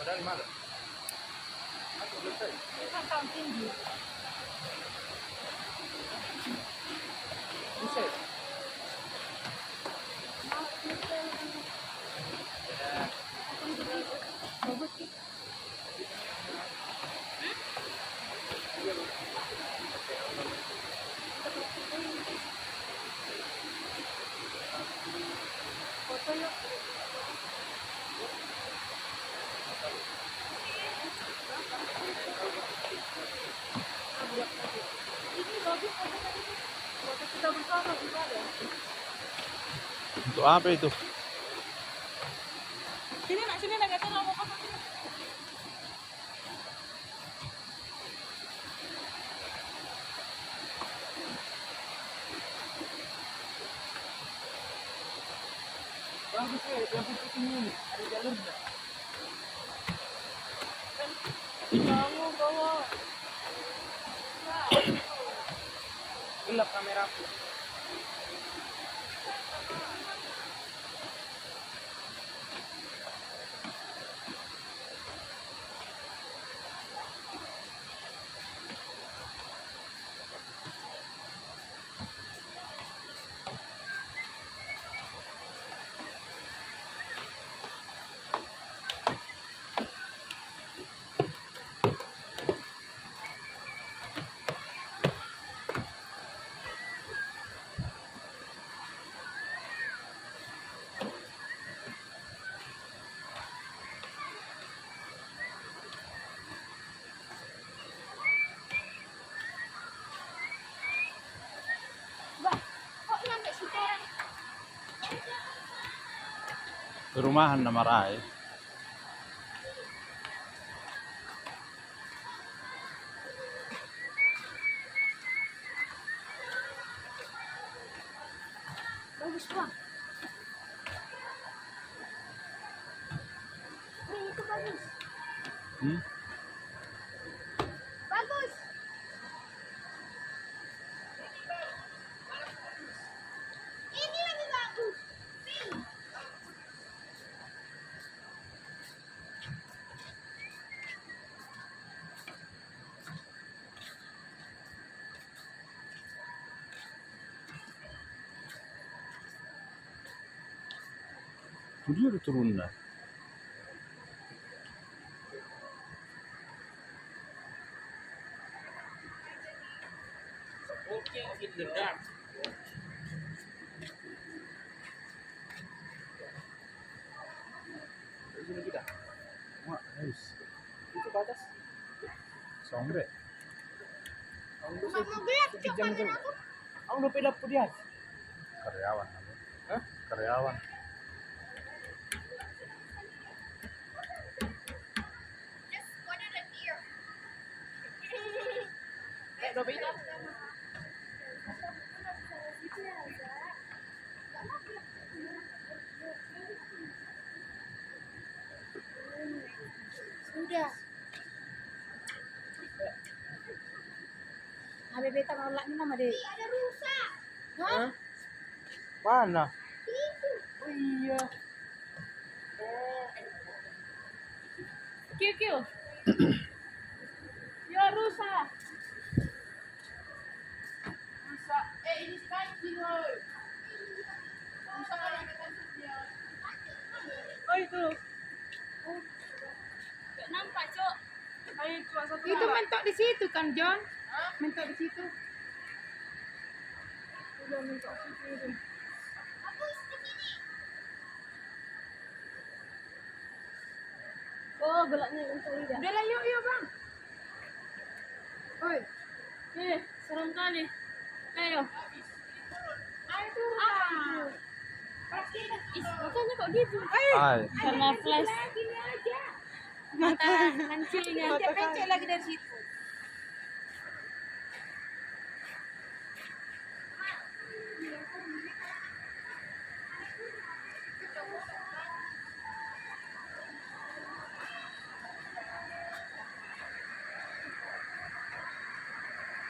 Padahal malam. Aku belum tahu. Kan tahun tinggi. Bisa. Bagus sih. Foto yuk. Ini bagus foto tadi. Foto kita bersama juga ada. Untuk apa itu? Sini nak kata mau foto sini. Bagus ya, yang putih ini. Ada jalurnya. Kamu bawa. Gelap kameraku. Bah, kok nyampe situ orang? Perumahan nama Rai. Bagus bang. Nih itu bagus. Hmm? Bagus. Ini lebih bagus. Nih. Dia udah turun dah. Walking in the dark. Sini kita. Wah, harus. Itu ke atas. Sombre. Ang Mau gusto. gelap Kejam coba tu. aku. Ang lupilap po diyan. Karyawan. Hah? Karyawan. Just spotted a deer. Lupita. Sudah. Habis beta nolak ni nama dia. Ada rusa. Hah? Mana? Itu. Oh iya. Kiu kiu. Ya rusa. Rusa. Ini kancing loh. Rusa kan ada kancingnya. Oh itu. Gak nampak, Cok. Ayo cuma satu. Itu mentok di situ kan, John? Mentok di situ. Udah mentok situ itu. Oh, gelaknya untuk lidah. Udah lah, yuk, yuk, Bang. Oi. Serem kali. Ayo. Ayo turun. Ih, makanya kok gitu? Hai. Karena flash. Gini aja. Mata kancilnya. Mata Pencet lagi dari situ.